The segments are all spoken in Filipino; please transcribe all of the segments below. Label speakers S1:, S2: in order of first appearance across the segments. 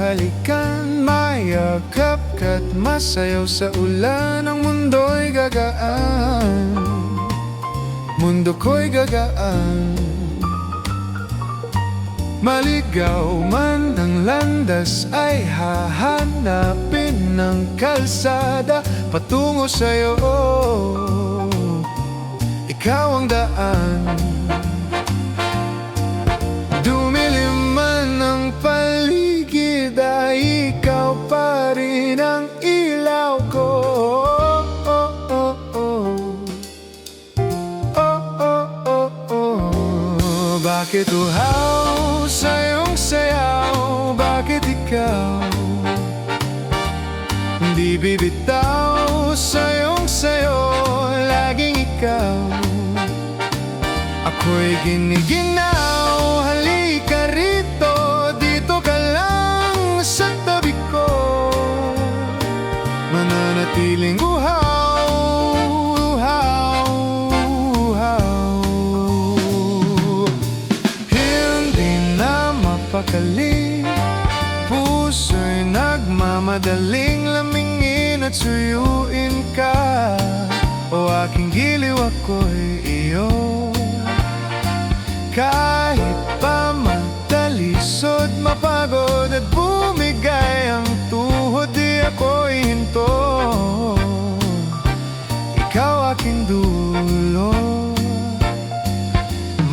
S1: halikan, mayakap ka't masayaw sa ulan. Ang mundo'y gagaan, mundo ko'y gagaan. Maligaw man ang landas ay hahanapin ng kalsada patungo sa'yo. Ikaw ang daan. Dumilim man ang paligid ay ikaw pa rin ang ilaw ko. Bakit uhaw sa iyong sayaw? Bakit ikaw di bibitaw sa iyong sayo? Laging ikaw, ako'y giniginaw. Halika rito, dito ka lang sa tabi ko. Mananatiling uhaw, uhaw, uhaw. Hindi na mapakali, puso'y nagmamadaling lamingin at suyuin ka. O aking giliw, ako'y iyo. Kahit pa matalisod, mapagod at bumigay ang tuhod, di ako'y hinto. Ikaw aking dulo.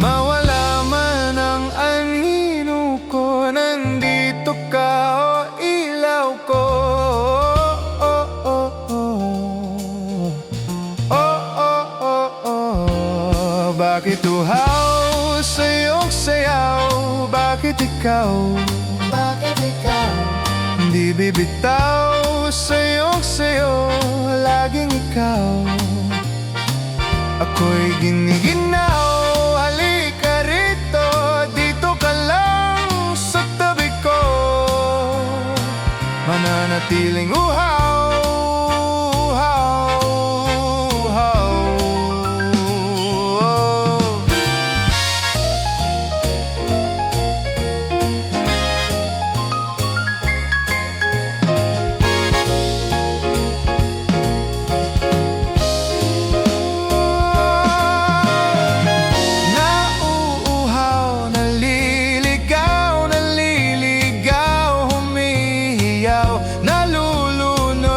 S1: Mawala man ang anino ko, nandito ka, o ilaw ko. Bakit uhaw sa iyong sayaw? Bakit ikaw?
S2: Bakit ikaw
S1: Di bibitaw sa iyong sayo? Laging ikaw, ako'y giniginaw. Halika rito, dito ka lang sa tabi ko. Mananatiling uhaw, uhaw, uhaw.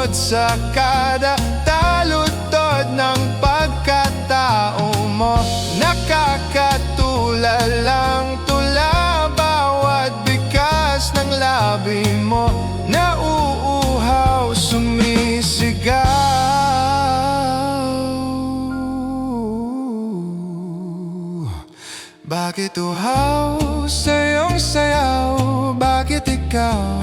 S1: Sa kada talutod ng pagkatao mo, nakakatulalang tula bawat bikas ng labi mo. Nauuhaw, sumisigaw. Bakit uhaw sa iyong sayaw? Bakit ikaw